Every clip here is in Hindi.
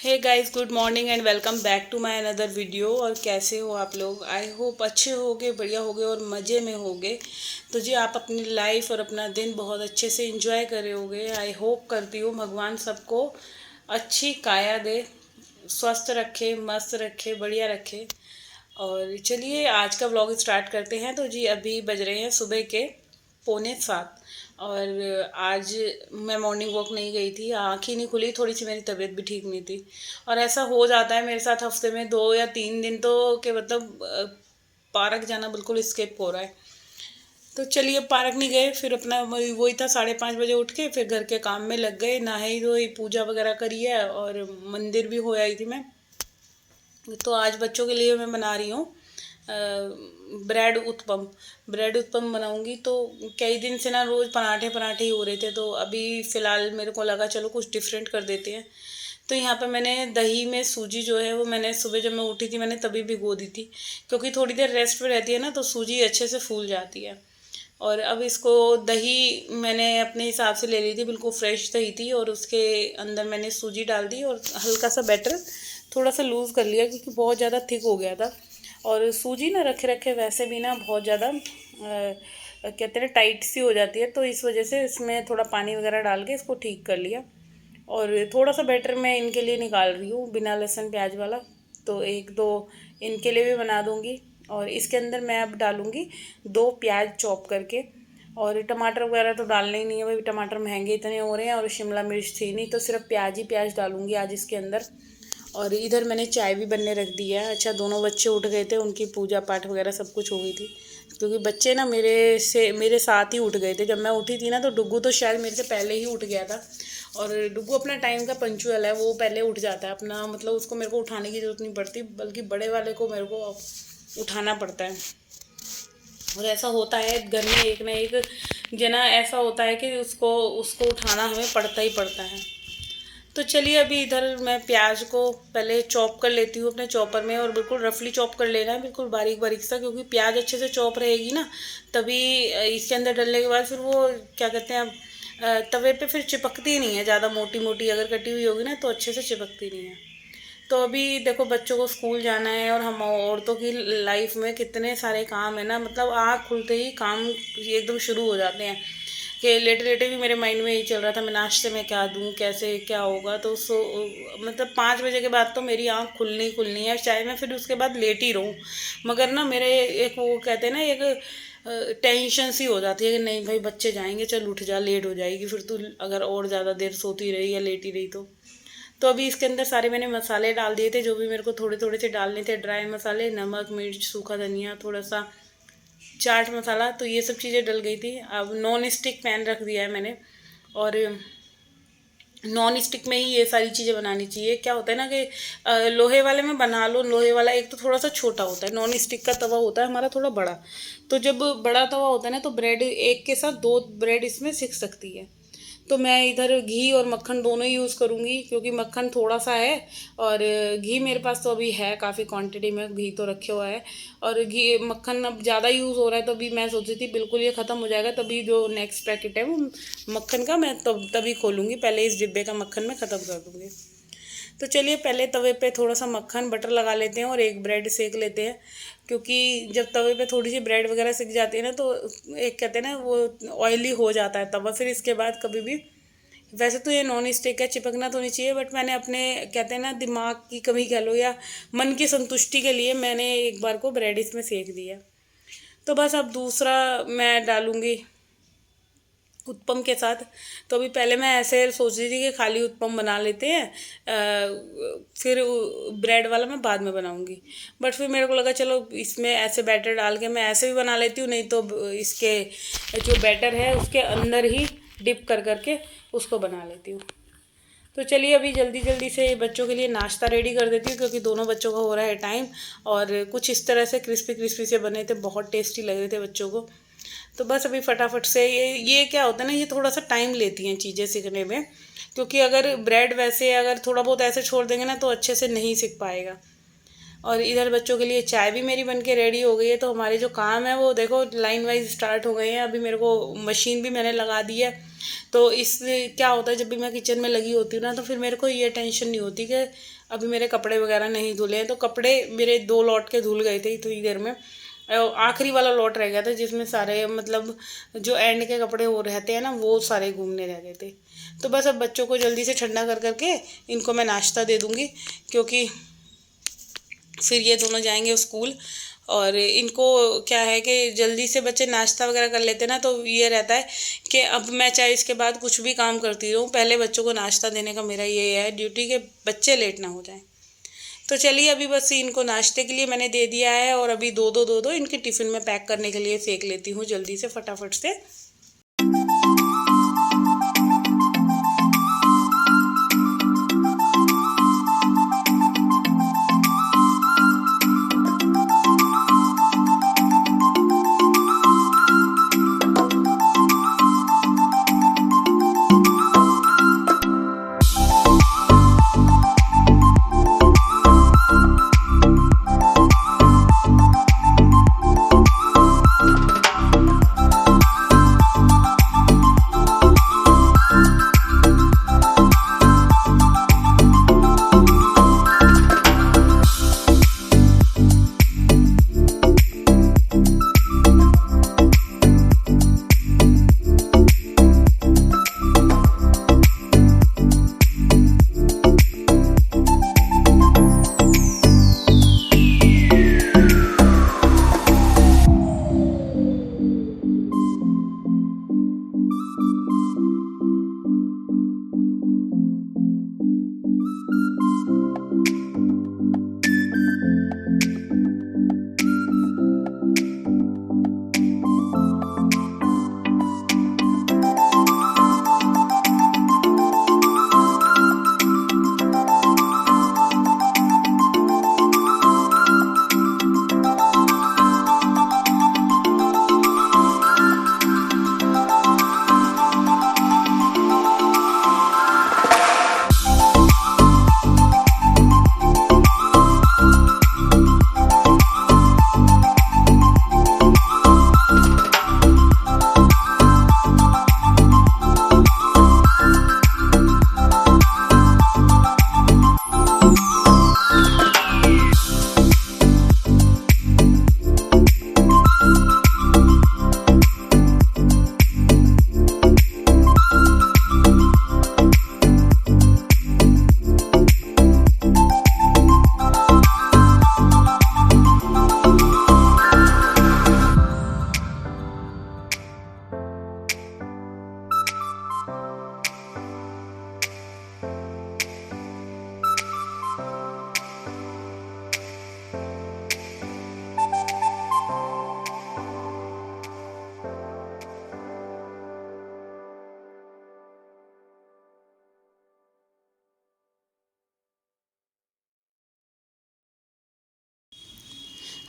Hey guys, good morning and welcome back to my another video. और कैसे हो आप लोग? आई होप अच्छे होगे, बढ़िया होगे और मज़े में होगे। तो जी आप अपनी लाइफ और अपना दिन बहुत अच्छे से एंजॉय करे होगे। आई होप करती हूँ भगवान सबको अच्छी काया दे, स्वस्थ रखे, मस्त रखे, बढ़िया रखे। और चलिए आज का व्लॉग स्टार्ट करते हैं। तो जी अभी बज रहे हैं सुबह के 6:45। और आज मैं मॉर्निंग वॉक नहीं गई थी, आँख ही नहीं खुली, थोड़ी सी मेरी तबीयत भी ठीक नहीं थी। और ऐसा हो जाता है मेरे साथ हफ्ते में 2 या 3 दिन तो कि मतलब पार्क जाना बिल्कुल स्किप हो रहा है। तो चलिए पार्क नहीं गए, फिर अपना वही था, 5:30 बजे उठ के फिर घर के काम में लग गए, नहाई धोई, पूजा वगैरह करी है और मंदिर भी हो आई थी मैं। तो आज बच्चों के लिए मैं बना रही हूँ ब्रेड उत्पम बनाऊंगी। तो कई दिन से ना रोज़ पराठे पराठे ही हो रहे थे, तो अभी फ़िलहाल मेरे को लगा चलो कुछ डिफरेंट कर देते हैं। तो यहाँ पे मैंने दही में सूजी जो है वो मैंने सुबह जब मैं उठी थी मैंने तभी भिगो दी थी, क्योंकि थोड़ी देर रेस्ट पे रहती है ना तो सूजी अच्छे से फूल जाती है। और अब इसको दही मैंने अपने हिसाब से ले ली थी, बिल्कुल फ्रेश दही थी, और उसके अंदर मैंने सूजी डाल दी और हल्का सा बैटर थोड़ा सा लूज़ कर लिया, क्योंकि बहुत ज़्यादा थिक हो गया था। और सूजी ना रखे रखे वैसे भी ना बहुत ज़्यादा कहते हैं टाइट सी हो जाती है, तो इस वजह से इसमें थोड़ा पानी वगैरह डाल के इसको ठीक कर लिया। और थोड़ा सा बैटर मैं इनके लिए निकाल रही हूँ बिना लहसुन प्याज वाला, तो एक दो इनके लिए भी बना दूँगी। और इसके अंदर मैं अब डालूँगी 2 प्याज चॉप करके। और टमाटर वगैरह तो डालने ही नहीं है भाई, टमाटर महंगे इतने हो रहे हैं और शिमला मिर्च थी नहीं, तो सिर्फ प्याज ही प्याज डालूँगी आज इसके अंदर। और इधर मैंने चाय भी बनने रख दी है। अच्छा, दोनों बच्चे उठ गए थे, उनकी पूजा पाठ वगैरह सब कुछ हो गई थी, क्योंकि बच्चे ना मेरे साथ ही उठ गए थे। जब मैं उठी थी ना तो डुग्गू तो शायद मेरे से पहले ही उठ गया था। और डुग्गू अपना टाइम का पंचुअल है, वो पहले उठ जाता है अपना, मतलब उसको मेरे को उठाने की ज़रूरत नहीं पड़ती, बल्कि बड़े वाले को मेरे को उठाना पड़ता है। और ऐसा होता है घर में एक ना एक जना ऐसा होता है कि उसको उसको उठाना हमें पड़ता ही पड़ता है। तो चलिए अभी इधर मैं प्याज को पहले चॉप कर लेती हूँ अपने चॉपर में, और बिल्कुल रफली चॉप कर लेना है, बिल्कुल बारीक बारीक सा, क्योंकि प्याज अच्छे से चॉप रहेगी ना तभी इसके अंदर डालने के बाद फिर वो क्या कहते हैं तवे पे फिर चिपकती नहीं है। ज़्यादा मोटी मोटी अगर कटी हुई होगी ना तो अच्छे से चिपकती नहीं है। तो अभी देखो बच्चों को स्कूल जाना है, और हम औरतों की लाइफ में कितने सारे काम है ना, मतलब आँख खुलते ही काम एकदम शुरू हो जाते हैं। कि लेटे लेटे भी मेरे माइंड में यही चल रहा था, मैं नाश्ते में क्या दूँ, कैसे क्या होगा। तो मतलब 5 बजे के बाद तो मेरी आँख खुलनी खुलनी है, चाहे मैं फिर उसके बाद लेट ही रहूँ। मगर ना मेरे एक वो कहते हैं ना एक टेंशन सी हो जाती है कि नहीं भाई बच्चे जाएंगे, चल उठ जा, लेट हो जाएगी फिर तू अगर और ज़्यादा देर सोती रही या लेटी रही तो अभी इसके अंदर सारे मैंने मसाले डाल दिए थे जो भी मेरे को थोड़े थोड़े से डालने थे, ड्राई मसाले, नमक, मिर्च, सूखा धनिया, थोड़ा सा चाट मसाला, तो ये सब चीज़ें डल गई थी। अब नॉन स्टिक पैन रख दिया है मैंने, और नॉन स्टिक में ही ये सारी चीज़ें बनानी चाहिए। क्या होता है ना कि लोहे वाले में बना लो, लोहे वाला एक तो थोड़ा सा छोटा होता है, नॉन स्टिक का तवा होता है हमारा थोड़ा बड़ा। तो जब बड़ा तवा होता है ना तो ब्रेड एक के साथ 2 ब्रेड इसमें सिक सकती है। तो मैं इधर घी और मक्खन दोनों ही यूज़ करूँगी, क्योंकि मक्खन थोड़ा सा है और घी मेरे पास तो अभी है काफ़ी क्वांटिटी में, घी तो रखे हुआ है। और घी मक्खन अब ज़्यादा यूज़ हो रहा है, तो अभी मैं सोच रही थी बिल्कुल ये ख़त्म हो जाएगा तभी जो नेक्स्ट पैकेट है वो मक्खन का मैं तभी खोलूँगी, पहले इस डिब्बे का मक्खन मैं ख़त्म कर दूँगी। तो चलिए पहले तवे पे थोड़ा सा मक्खन बटर लगा लेते हैं और एक ब्रेड सेक लेते हैं, क्योंकि जब तवे पे थोड़ी सी ब्रेड वगैरह सिक जाती है ना तो एक कहते हैं ना वो ऑयली हो जाता है तवा, फिर इसके बाद कभी भी। वैसे तो ये नॉन स्टिक है, चिपकना तो नहीं चाहिए, बट मैंने अपने कहते हैं ना दिमाग की कमी कह लो या मन की संतुष्टि के लिए मैंने एक बार को ब्रेड इसमें सेक दिया। तो बस अब दूसरा मैं डालूँगी उत्पम के साथ। तो अभी पहले मैं ऐसे सोच रही थी कि खाली उत्पम बना लेते हैं, फिर ब्रेड वाला मैं बाद में बनाऊंगी। बट फिर मेरे को लगा चलो इसमें ऐसे बैटर डाल के मैं ऐसे भी बना लेती हूँ, नहीं तो इसके जो बैटर है उसके अंदर ही डिप कर करके उसको बना लेती हूँ। तो चलिए अभी जल्दी जल्दी से बच्चों के लिए नाश्ता रेडी कर देती हूँ, क्योंकि दोनों बच्चों का हो रहा है टाइम। और कुछ इस तरह से क्रिस्पी क्रिस्पी से बने थे, बहुत टेस्टी लग रहे थे बच्चों को। तो बस अभी फटाफट से ये क्या होता है ना, ये थोड़ा सा टाइम लेती हैं चीज़ें सीखने में, क्योंकि अगर ब्रेड वैसे अगर थोड़ा बहुत ऐसे छोड़ देंगे ना तो अच्छे से नहीं सीख पाएगा। और इधर बच्चों के लिए चाय भी मेरी बन के रेडी हो गई है। तो हमारे जो काम है वो देखो लाइन वाइज स्टार्ट हो गए हैं। अभी मेरे को मशीन भी मैंने लगा दी है। तो इससे क्या होता है, जब भी मैं किचन में लगी होती हूँ ना, तो फिर मेरे को ये टेंशन नहीं होती कि अभी मेरे कपड़े वगैरह नहीं धुले हैं। तो कपड़े मेरे 2 लौट के धुल गए थे इतनी देर में। आखिरी वाला लॉट रह गया था जिसमें सारे मतलब जो एंड के कपड़े वो रहते हैं ना, वो सारे घूमने रह गए थे। तो बस अब बच्चों को जल्दी से ठंडा कर करके इनको मैं नाश्ता दे दूँगी, क्योंकि फिर ये दोनों जाएंगे स्कूल। और इनको क्या है कि जल्दी से बच्चे नाश्ता वगैरह कर लेते हैं ना, तो ये रहता है कि अब मैं चाहे इसके बाद कुछ भी काम करती रहूँ, पहले बच्चों को नाश्ता देने का मेरा ये है ड्यूटी, कि बच्चे लेट ना हो जाएं। तो चलिए अभी बस इनको नाश्ते के लिए मैंने दे दिया है, और अभी दो इनके टिफ़िन में पैक करने के लिए सेक लेती हूँ जल्दी से फटाफट से।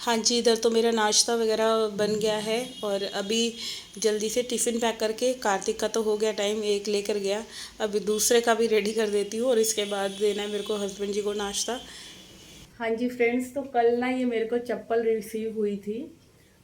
हाँ जी, इधर तो मेरा नाश्ता वगैरह बन गया है, और अभी जल्दी से टिफ़िन पैक करके, कार्तिक का तो हो गया टाइम, एक लेकर गया, अभी दूसरे का भी रेडी कर देती हूँ, और इसके बाद देना है मेरे को हस्बैंड जी को नाश्ता। हाँ जी फ्रेंड्स, तो कल ना ये मेरे को चप्पल रिसीव हुई थी,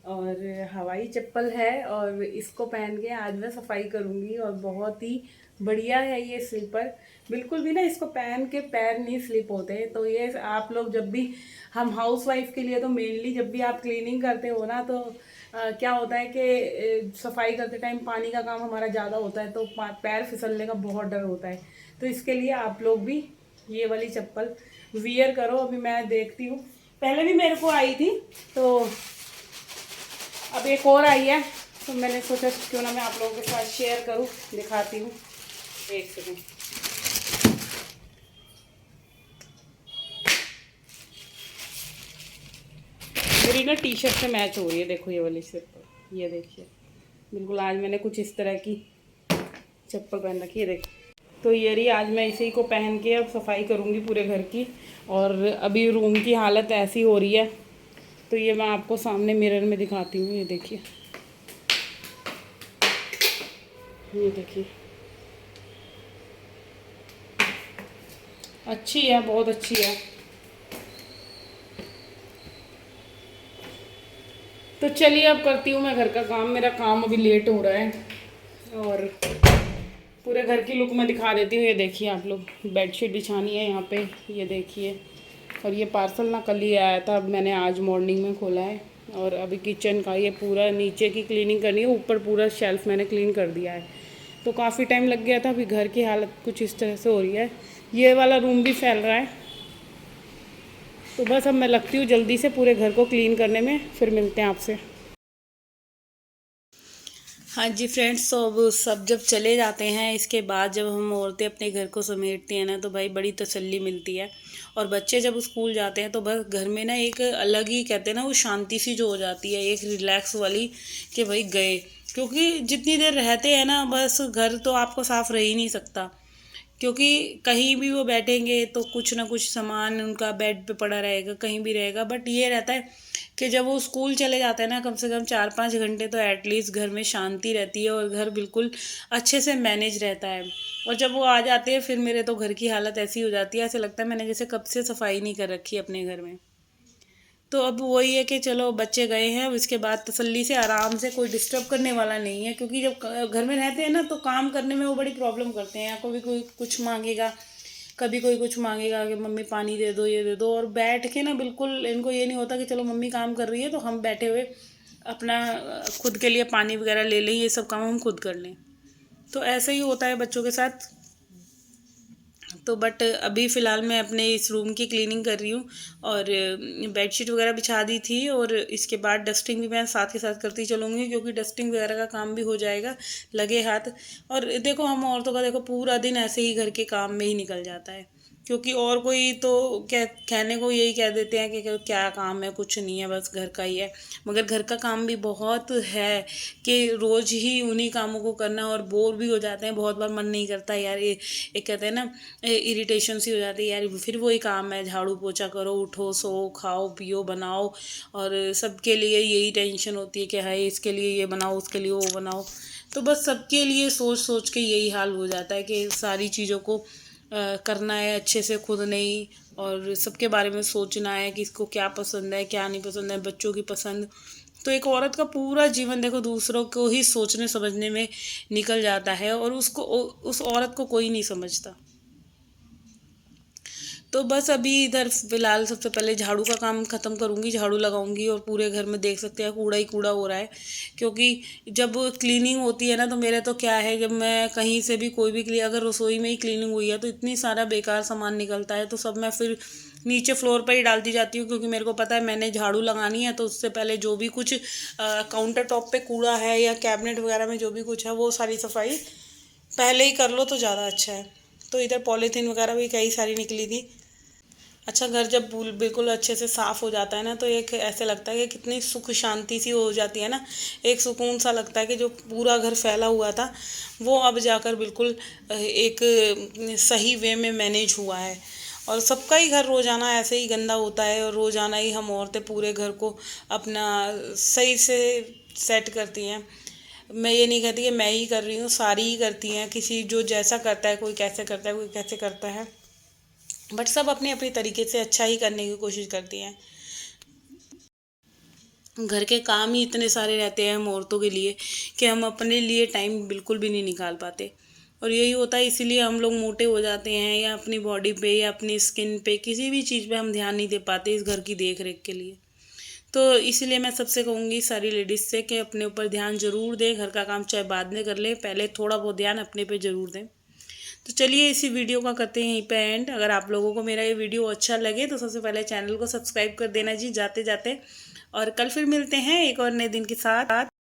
और हवाई चप्पल है, और इसको पहन के आज मैं सफाई करूँगी। और बहुत ही बढ़िया है ये स्लीपर, बिल्कुल भी ना इसको पहन के पैर नहीं स्लिप होते। तो ये आप लोग जब भी, हम हाउस वाइफ के लिए तो मेनली जब भी आप क्लीनिंग करते हो ना, तो क्या होता है कि सफाई करते टाइम पानी का काम हमारा ज़्यादा होता है, तो पैर फिसलने का बहुत डर होता है। तो इसके लिए आप लोग भी ये वाली चप्पल वियर करो। अभी मैं देखती हूँ, पहले भी मेरे को आई थी, तो अब एक और आई है, तो मैंने सोचा क्यों ना मैं आप लोगों के साथ शेयर करूँ, दिखाती हूँ। एक सेकंड, मेरी ना टी शर्ट से मैच हो रही है, देखो ये वाली चप्पल, ये देखिए, बिल्कुल आज मैंने कुछ इस तरह की चप्पल पहन रखी है, देखो। तो ये रही, आज मैं इसी को पहन के अब सफाई करूँगी पूरे घर की। और अभी रूम की हालत ऐसी हो रही है, तो ये मैं आपको सामने मिरर में दिखाती हूँ। ये देखिए, ये देखिए, अच्छी है, बहुत अच्छी है। तो चलिए अब करती हूँ मैं घर का काम। मेरा काम अभी लेट हो रहा है और पूरे घर की लुक मैं दिखा देती हूँ। ये देखिए आप लोग, बेडशीट बिछानी है यहाँ पे, ये देखिए। और ये पार्सल ना कल ही आया था, अब मैंने आज मॉर्निंग में खोला है। और अभी किचन का ये पूरा नीचे की क्लीनिंग करनी है, ऊपर पूरा शेल्फ मैंने क्लीन कर दिया है। तो काफ़ी टाइम लग गया था। अभी घर की हालत कुछ इस तरह से हो रही है। ये वाला रूम भी फैल रहा है। तो बस अब मैं लगती हूँ जल्दी से पूरे घर को क्लीन करने में, फिर मिलते हैं आपसे। हाँ जी फ्रेंड्स, तो अब सब जब चले जाते हैं, इसके बाद जब हम औरतें अपने घर को समेटती हैं ना, तो भाई बड़ी तसल्ली मिलती है। और बच्चे जब स्कूल जाते हैं तो बस घर में ना एक अलग ही, कहते हैं ना, वो शांति सी जो हो जाती है, एक रिलैक्स वाली, कि भाई गए। क्योंकि जितनी देर रहते हैं ना, बस घर तो आपको साफ रह ही नहीं सकता। क्योंकि कहीं भी वो बैठेंगे तो कुछ ना कुछ सामान उनका बेड पे पड़ा रहेगा, कहीं भी रहेगा। बट ये रहता है कि जब वो स्कूल चले जाते हैं ना, कम से कम 4-5 घंटे तो एटलीस्ट घर में शांति रहती है और घर बिल्कुल अच्छे से मैनेज रहता है। और जब वो आ जाते हैं, फिर मेरे तो घर की हालत ऐसी हो जाती है, ऐसे लगता है मैंने जैसे कब से सफाई नहीं कर रखी अपने घर में। तो अब वही है कि चलो बच्चे गए हैं, अब इसके बाद तसल्ली से आराम से, कोई डिस्टर्ब करने वाला नहीं है। क्योंकि जब घर में रहते हैं ना, तो काम करने में वो बड़ी प्रॉब्लम करते हैं। या कभी कोई कुछ मांगेगा, कभी कोई कुछ मांगेगा कि मम्मी पानी दे दो, ये दे दो। और बैठ के ना बिल्कुल इनको ये नहीं होता कि चलो मम्मी काम कर रही है तो हम बैठे हुए अपना खुद के लिए पानी वगैरह ले लें, ये सब काम हम खुद कर लें। तो ऐसे ही होता है बच्चों के साथ। तो बट अभी फ़िलहाल मैं अपने इस रूम की क्लीनिंग कर रही हूँ। और बेडशीट वगैरह बिछा दी थी, और इसके बाद डस्टिंग भी मैं साथ के साथ करती चलूँगी, क्योंकि डस्टिंग वगैरह का काम भी हो जाएगा लगे हाथ। और देखो, हम औरतों का देखो पूरा दिन ऐसे ही घर के काम में ही निकल जाता है। क्योंकि और कोई तो कहने को यही कह देते हैं कि क्या काम है, कुछ नहीं है, बस घर का ही है। मगर घर का काम भी बहुत है कि रोज़ ही उन्हीं कामों को करना, और बोर भी हो जाते हैं। बहुत बार मन नहीं करता यार, ये एक कहते हैं ना, इरिटेशन सी हो जाती है यार, फिर वही काम है, झाड़ू पोछा करो, उठो, सो, खाओ, पियो, बनाओ। और सबके लिए यही टेंशन होती है कि हाय इसके लिए ये बनाओ, उसके लिए वो बनाओ। तो बस सबके लिए सोच सोच के यही हाल हो जाता है कि सारी चीज़ों को करना है अच्छे से, खुद नहीं। और सबके बारे में सोचना है कि इसको क्या पसंद है, क्या नहीं पसंद है, बच्चों की पसंद। तो एक औरत का पूरा जीवन देखो दूसरों को ही सोचने समझने में निकल जाता है, और उस औरत को कोई नहीं समझता। तो बस अभी इधर फ़िलहाल सबसे पहले झाड़ू का काम ख़त्म करूँगी, झाड़ू लगाऊँगी। और पूरे घर में देख सकते हैं कूड़ा ही कूड़ा हो रहा है। क्योंकि जब क्लीनिंग होती है ना, तो मेरा तो क्या है, जब मैं कहीं से भी कोई भी अगर रसोई में ही क्लीनिंग हुई है तो इतनी सारा बेकार सामान निकलता है, तो सब मैं फिर नीचे फ्लोर पर ही डालती जाती हूँ। क्योंकि मेरे को पता है मैंने झाड़ू लगानी है, तो उससे पहले जो भी कुछ काउंटर टॉप पे कूड़ा है या कैबिनेट वगैरह में जो भी कुछ है, वो सारी सफाई पहले ही कर लो तो ज़्यादा अच्छा है। तो इधर पॉलीथीन वगैरह भी कई सारी निकली थी। अच्छा, घर जब बिल्कुल अच्छे से साफ़ हो जाता है ना, तो एक ऐसे लगता है कि कितनी सुख शांति सी हो जाती है ना। एक सुकून सा लगता है कि जो पूरा घर फैला हुआ था, वो अब जाकर बिल्कुल एक सही वे में मैनेज हुआ है। और सबका ही घर रोज़ाना ऐसे ही गंदा होता है, और रोज़ाना ही हम औरतें पूरे घर को अपना सही से सेट करती हैं। मैं ये नहीं कहती कि मैं ही कर रही हूँ, सारी ही करती हैं। किसी जो जैसा करता है, कोई कैसे करता है, कोई कैसे करता है, बट सब अपने अपने तरीके से अच्छा ही करने की कोशिश करती हैं। घर के काम ही इतने सारे रहते हैं हम औरतों के लिए कि हम अपने लिए टाइम बिल्कुल भी नहीं निकाल पाते। और यही होता है, इसीलिए हम लोग मोटे हो जाते हैं, या अपनी बॉडी पे या अपनी स्किन पे किसी भी चीज़ पे हम ध्यान नहीं दे पाते इस घर की देख रेख के लिए। तो इसीलिए मैं सबसे कहूँगी, सारी लेडीज़ से, कि अपने ऊपर ध्यान ज़रूर दें। घर का काम चाहे बाद में कर लें, पहले थोड़ा बहुत ध्यान अपने पे ज़रूर दें। तो चलिए इसी वीडियो का करते हैं यहीं पे एंड। अगर आप लोगों को मेरा ये वीडियो अच्छा लगे तो सबसे पहले चैनल को सब्सक्राइब कर देना जी जाते जाते। और कल फिर मिलते हैं एक और नए दिन के साथ।